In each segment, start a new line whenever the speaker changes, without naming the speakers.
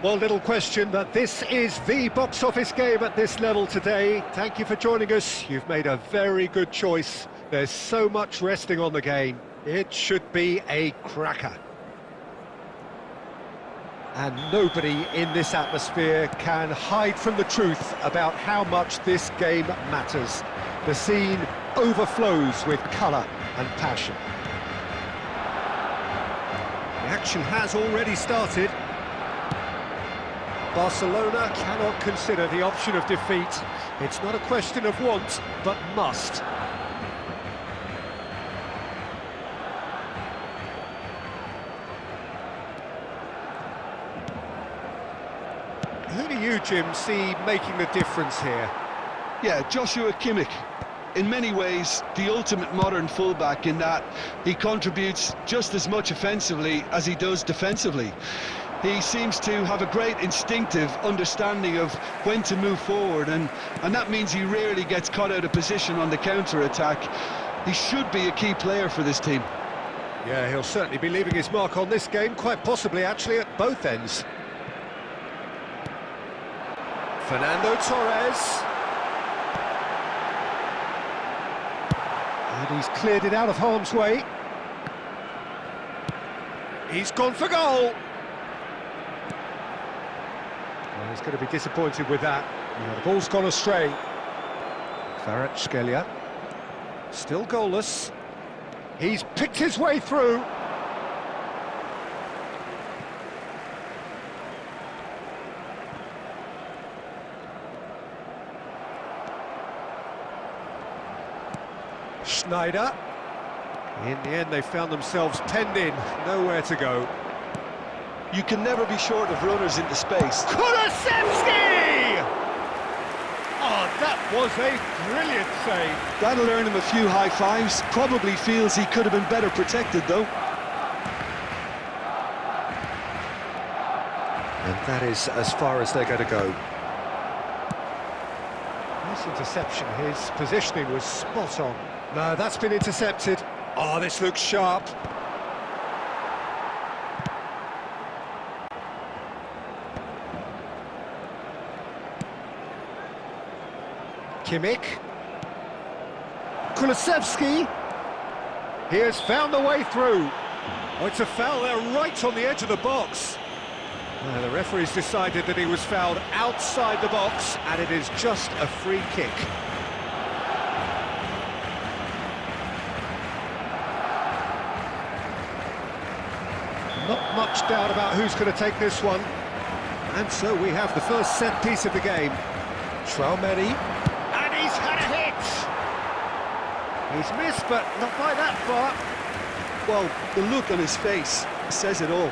Well, little question that this is the box office game at this level today. Thank you for joining us. You've made a very good choice. There's so much resting on the game. It should be a cracker. And nobody in this atmosphere can hide from the truth about how much this game matters. The scene overflows with colour and passion. The action has already started. Barcelona cannot consider the option of defeat. It's not a question of want, but must. Who do you, Jim, see making the difference here?
Yeah, Joshua Kimmich. In many ways, the ultimate modern fullback in that he contributes just as much offensively as he does defensively. He seems to have a great instinctive understanding of when to move forward, and that means he rarely gets caught out of position on the counter-attack. He should be a key player for this team.
Yeah, he'll certainly be leaving his mark on this game, quite possibly actually at both ends. Fernando Torres. And he's cleared it out of harm's way. He's gone for goal. Well, he's going to be disappointed with that. Yeah, the ball's gone astray. Kvaratskhelia. Still goalless. He's picked his way through. Schneider. In the end, they found themselves penned in, nowhere to go.
You can never be short of runners into space.
Kulusevski! Oh, that was a brilliant save.
That'll earn him a few high fives. Probably feels he could have been better protected, though.
And that is as far as they're going to go. Nice interception. His positioning was spot on. No, that's been intercepted. Oh, this looks sharp. Kimmich. Kulusevski. He has found the way through. Oh, it's a foul there right on the edge of the box. The referee's decided that he was fouled outside the box, and it is just a free kick. Not much doubt about who's going to take this one. And so we have the first set piece of the game. Traumeri. And he's had a hit! He's missed, but not by that far.
Well, the look on his face says it all.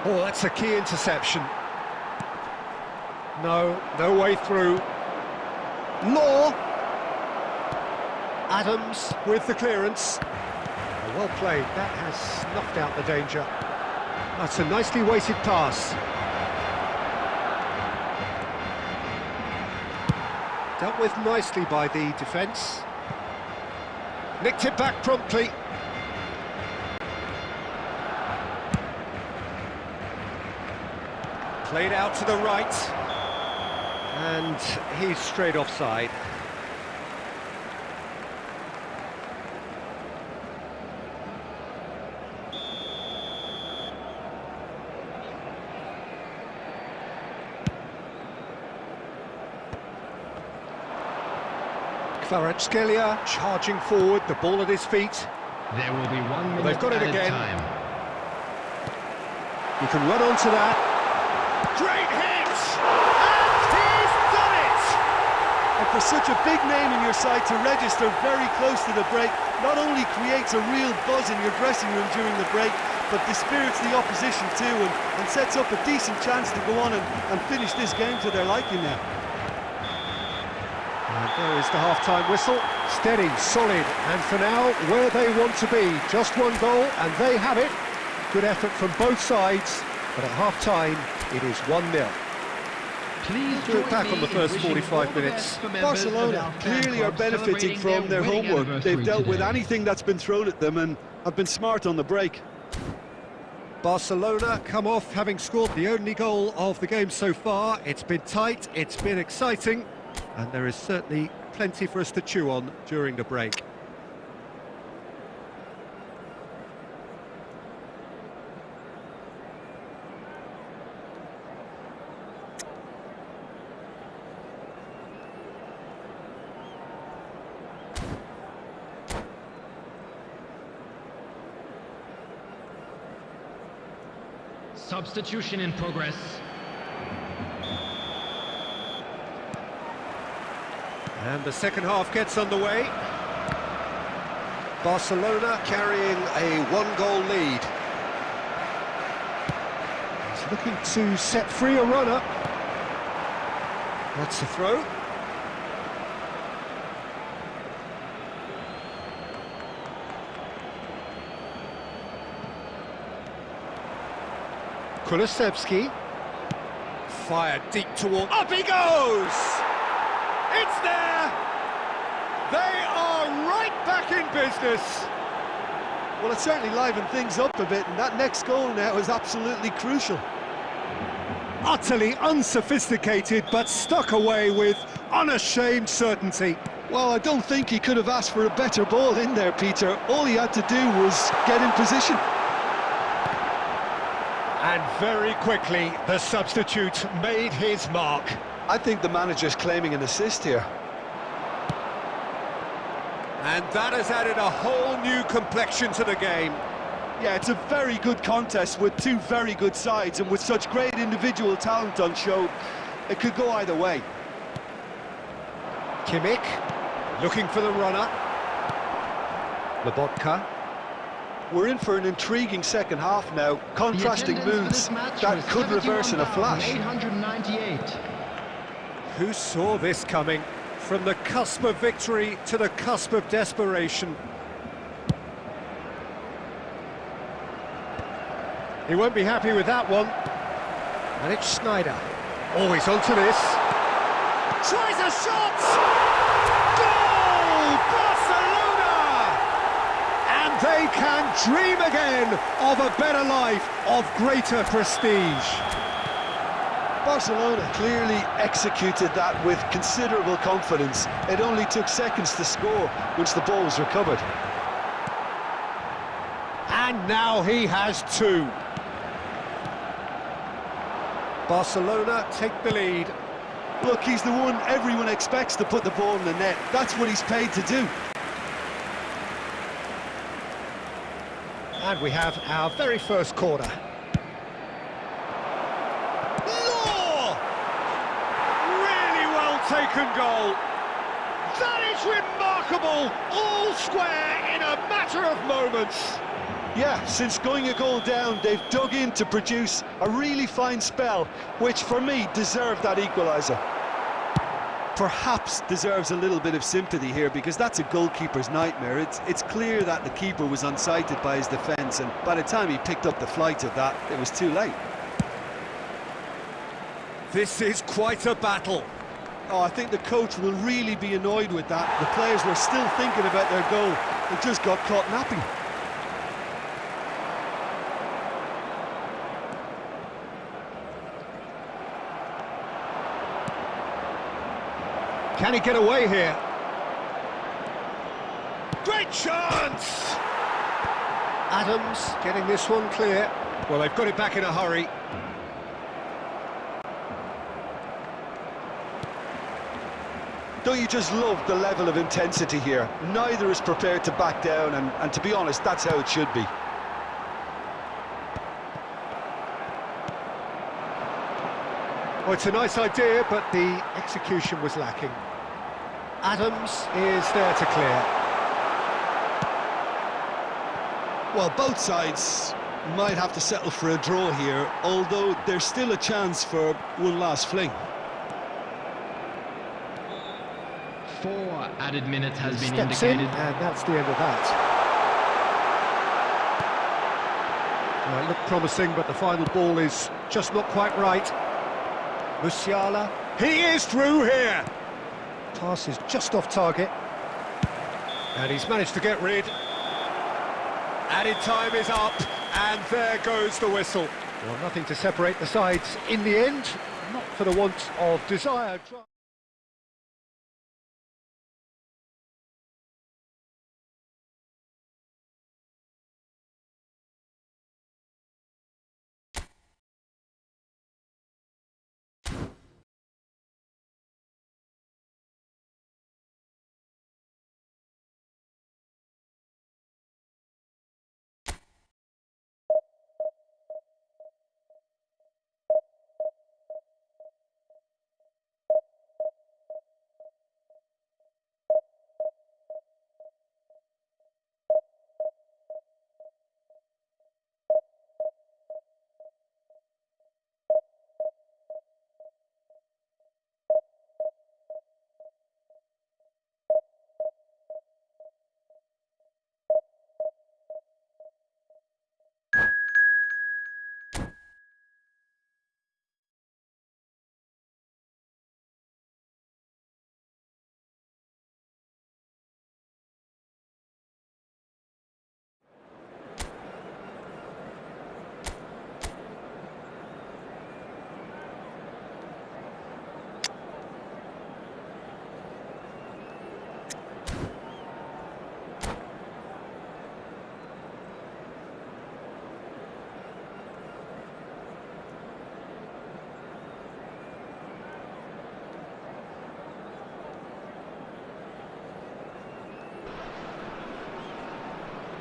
Oh, that's a key interception. No way through. Law. Adams with the clearance. Oh, well played, that has snuffed out the danger. That's a nicely weighted pass. Dealt with nicely by the defence. Nicked it back promptly. Played out to the right, and he's straight offside. Kvaratskhelia charging forward, the ball at his feet.
There will be 1 minute
They've got it again.
time.
You can run onto that. Great hit! And he's done it!
And for such a big name in your side to register very close to the break, not only creates a real buzz in your dressing room during the break, but dispirits the opposition too, and sets up a decent chance to go on and finish this game to their liking now.
And there is the half-time whistle. Steady, solid, and for now, where they want to be. Just one goal, and they have it. Good effort from both sides. But at half-time, it is 1-0.
Please
Look back on the first 45 minutes.
Barcelona clearly are benefiting from their homework. They've dealt with anything that's been thrown at them and have been smart on the break.
Barcelona come off having scored the only goal of the game so far. It's been tight, it's been exciting, and there is certainly plenty for us to chew on during the break.
Substitution in progress.
And the second half gets underway. Barcelona carrying a one-goal lead. He's looking to set free a runner. That's the throw. Kulusevski, fired deep toward... Up he goes! It's there! They are right back in business!
Well, it certainly livened things up a bit, and that next goal now is absolutely crucial.
Utterly unsophisticated, but stuck away with unashamed certainty.
Well, I don't think he could have asked for a better ball in there, Peter. All he had to do was get in position.
And very quickly, the substitute made his mark.
I think the manager's claiming an assist here.
And that has added a whole new complexion to the game.
Yeah, it's a very good contest with two very good sides, and with such great individual talent on show, it could go either way.
Kimmich, looking for the runner. Lobotka.
We're in for an intriguing second half now, contrasting moods that could reverse in a flash.
898.
Who saw this coming? From the cusp of victory to the cusp of desperation. He won't be happy with that one. And it's Schneider. Always onto this. Tries a shot! Goal! Barcelona! And they can dream again of a better life, of greater prestige.
Barcelona clearly executed that with considerable confidence. It only took seconds to score once the ball was recovered.
And now he has two. Barcelona take the lead.
Look, he's the one everyone expects to put the ball in the net. That's what he's paid to do.
And we have our very first corner. Law! Really well taken goal. That is remarkable. All square in a matter of moments.
Yeah, since going a goal down, they've dug in to produce a really fine spell, which for me deserved that equaliser. Perhaps deserves a little bit of sympathy here, because that's a goalkeeper's nightmare. It's clear that the keeper was unsighted by his defence, and by the time he picked up the flight of that, it was too late.
This is quite a battle.
Oh, I think the coach will really be annoyed with that. The players were still thinking about their goal. They just got caught napping.
Can he get away here? Great chance! Adams getting this one clear. Well, they've got it back in a hurry.
Don't you just love the level of intensity here? Neither is prepared to back down, and to be honest, that's how it should be.
Well, it's a nice idea, but the execution was lacking. Adams is there to clear.
Well, both sides might have to settle for a draw here, although there's still a chance for one last fling.
4 added minutes has been
Steps
indicated.
in, and that's the end of that. It looked promising, but the final ball is just not quite right. Musiala, he is through here! Pass is just off target. And he's managed to get rid. Added time is up, and there goes the whistle. Well, nothing to separate the sides in the end, not for the want of desire.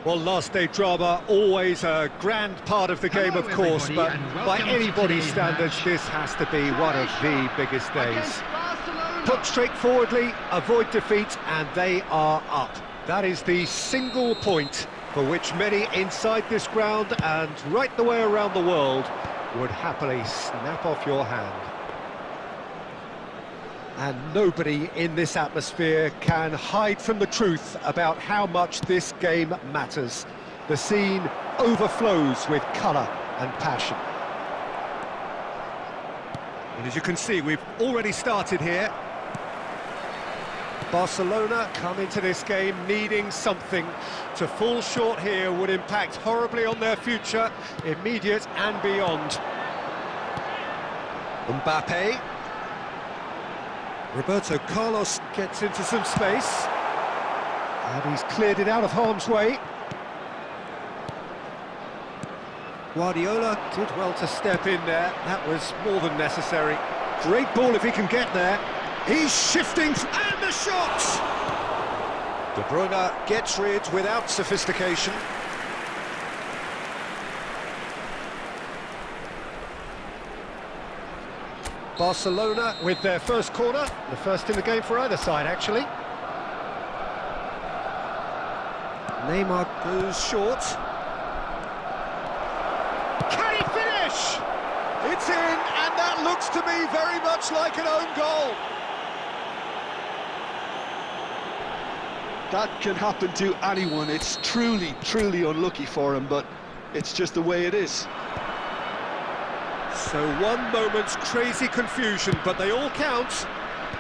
Well, last day drama, always a grand part of the game, of course, but by anybody's standards, this has to be one of the biggest days. Put straightforwardly, avoid defeat, and they are up. That is the single point for which many inside this ground and right the way around the world would happily snap off your hand. And nobody in this atmosphere can hide from the truth about how much this game matters. The scene overflows with colour and passion. And as you can see, we've already started here. Barcelona come into this game needing something. To fall short here would impact horribly on their future, immediate and beyond. Mbappe. Roberto Carlos gets into some space, and he's cleared it out of harm's way. Guardiola did well to step in there, that was more than necessary. Great ball if he can get there. He's shifting, and the shot! De Bruyne gets rid without sophistication. Barcelona with their first corner, the first in the game for either side, actually. Neymar goes short. Can he finish? It's in, and that looks to me very much like an own goal.
That can happen to anyone. It's truly, truly unlucky for him, but it's just the way it is.
So one moment's crazy confusion, but they all count.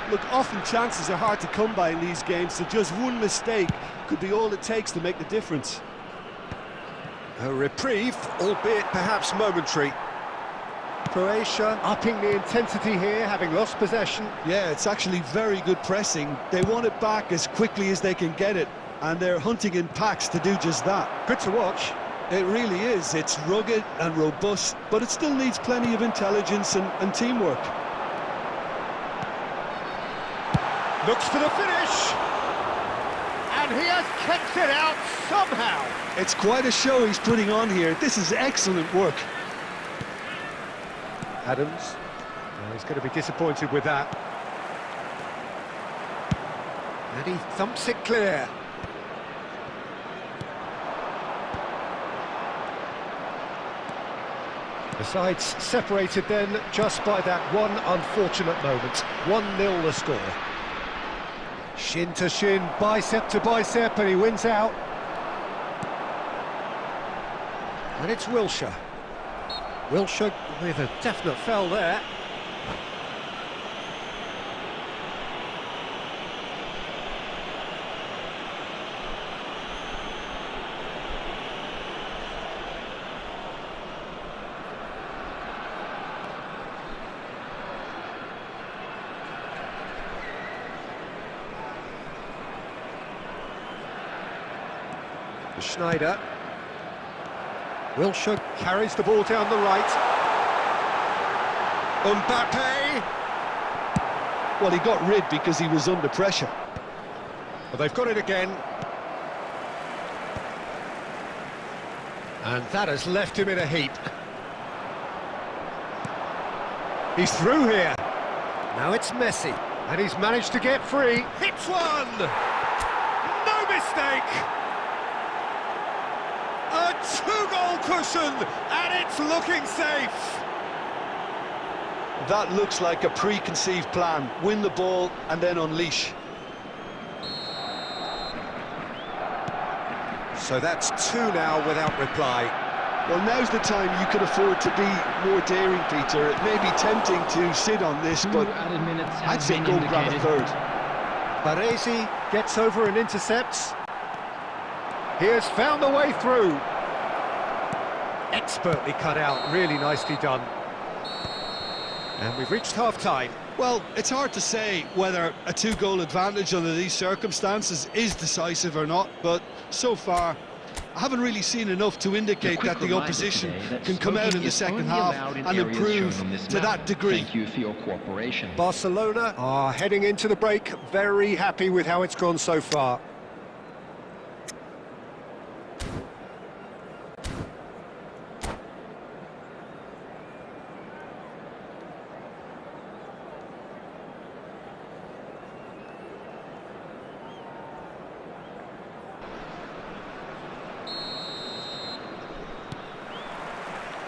Look, often chances are hard to come by in these games, so just one mistake could be all it takes to make the difference.
A reprieve, albeit perhaps momentary. Croatia upping the intensity here, having lost possession.
Yeah, it's actually very good pressing. They want it back as quickly as they can get it, and they're hunting in packs to do just that.
Good to watch.
It really is. It's rugged and robust, but it still needs plenty of intelligence and teamwork.
Looks for the finish, and he has kept it out somehow.
It's quite a show he's putting on here. This is excellent work.
Adams, he's going to be disappointed with that. And he thumps it clear. The sides separated then just by that one unfortunate moment. 1-0 the score. Shin to shin, bicep to bicep, and he wins out. And it's Wilshere. Wilshere with a definite foul there. Schneider. Wilshere carries the ball down the right. Mbappe!
Well, he got rid because he was under pressure.
Well, they've got it again. And that has left him in a heap. He's through here. Now it's Messi. And he's managed to get free. Hits one! No mistake! A two-goal cushion, and it's looking safe.
That looks like a preconceived plan. Win the ball and then unleash.
So that's two now without reply.
Well, now's the time you could afford to be more daring, Peter. It may be tempting to sit on this, but
added minutes
I'd say go grab a third.
Baresi gets over and intercepts. He has found a way through. Expertly cut out, really nicely done. And we've reached half-time.
Well, it's hard to say whether a two-goal advantage under these circumstances is decisive or not, but so far, I haven't really seen enough to indicate that the opposition can come out in the second half and improve to that degree.
Thank you for your cooperation.
Barcelona are heading into the break, very happy with how it's gone so far.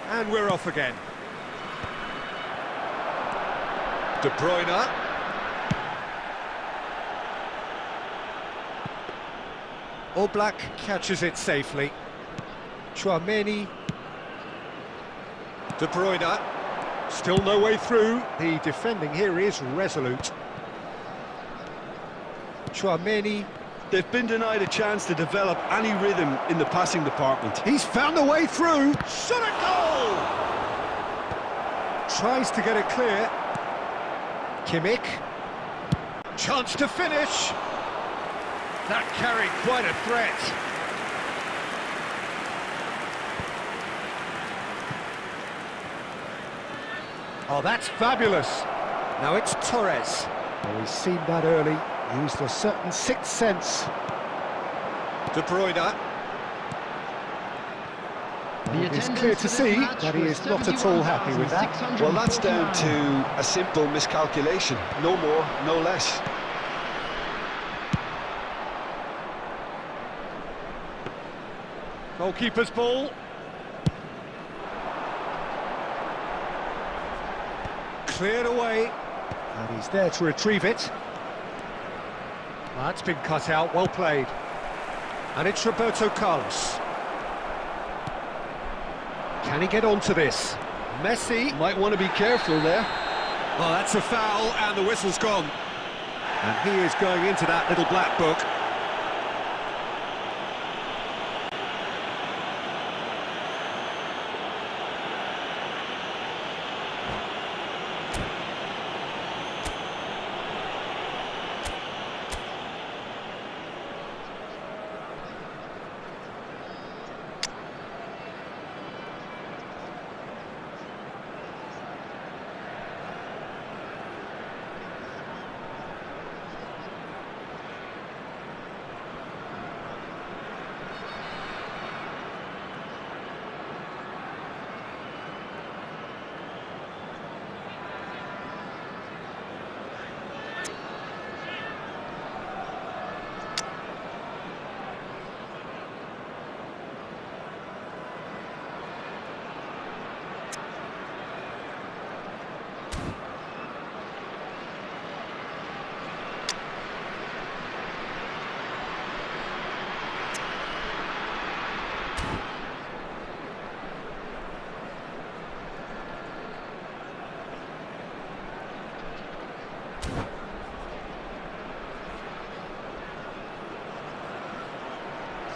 And we're off again. De Bruyne. Oblak catches it safely. Chouameni. De Bruyne. Still no way through. The defending here is resolute. Chouameni.
They've been denied a chance to develop any rhythm in the passing department.
He's found a way through. Shot a goal! Tries to get it clear. Kimmich. Chance to finish. That carried quite a threat. Oh, that's fabulous. Now it's Torres. Oh, he's seen that early. Used a certain sixth sense. De Bruyne. It's clear to see that he is not at all happy with that.
Well, that's down to a simple miscalculation. No more, no less.
Goalkeeper's ball. Cleared away. And he's there to retrieve it. That's been cut out, well played. And it's Roberto Carlos. Can he get onto this? Messi.
Might want to be careful there.
Oh, that's a foul, and the whistle's gone. And he is going into that little black book.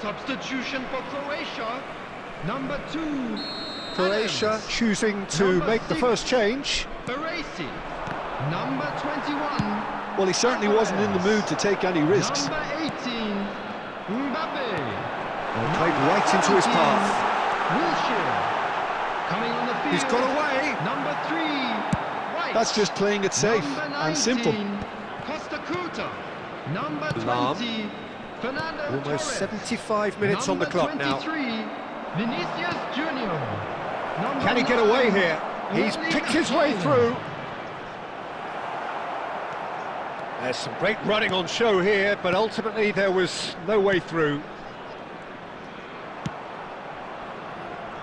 Substitution for Croatia, number 2.
Croatia choosing to make the first change.
Baresi, number 21.
Well, he certainly wasn't in the mood to take any risks.
Number 18, Mbappe.
Well, played right into his path.
Wilshere, coming on the field.
He's got away.
Number 3, White.
That's just playing it safe
Number 19,
and simple.
Costa Curta. Number 20,
Lahm.
Fernando
Almost
Torres.
75 minutes on the clock now.
Number 23, Vinicius Junior. Number
Can he get
9,
away here? He's
Erling
picked his way
Haaland.
through. There's some great running on show here, but ultimately there was no way through.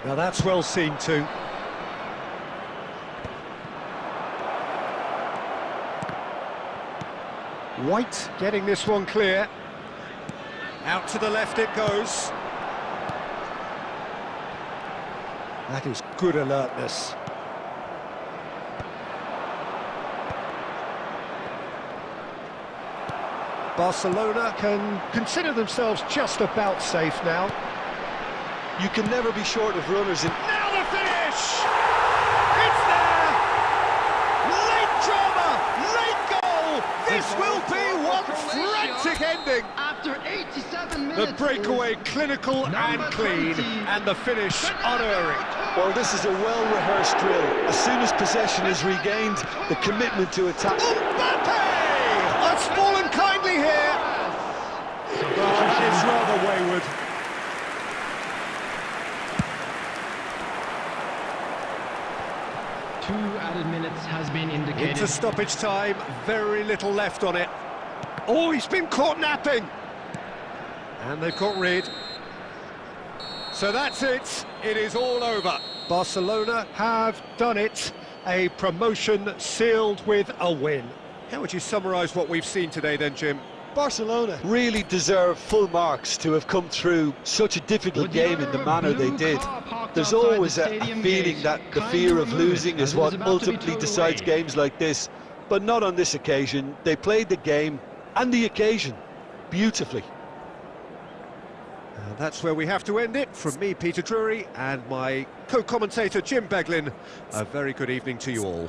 Now that's well seen too. White getting this one clear. Out to the left it goes. That is good alertness. Barcelona can consider themselves just about safe now.
You can never be short of runners in...
Now the finish! It's there! Late drama, late goal! This will be one frantic ending!
After 87 minutes.
The breakaway clinical and clean, and the finish unerring.
Well, this is a well-rehearsed drill. As soon as possession is regained, the commitment to attack...
Mbappe! That's fallen kindly here! Oh, that is rather wayward.
Two added minutes has been indicated.
Into stoppage time, very little left on it. Oh, he's been caught napping! And they've got rid. So that's it, it is all over. Barcelona have done it, a promotion sealed with a win. How would you summarise what we've seen today then, Jim?
Barcelona really deserve full marks to have come through such a difficult game in the manner they did. There's always a feeling that the fear of losing is what ultimately decides games like this, but not on this occasion. They played the game and the occasion beautifully.
That's where we have to end it. From me, Peter Drury, and my co-commentator, Jim Beglin, a very good evening to you all.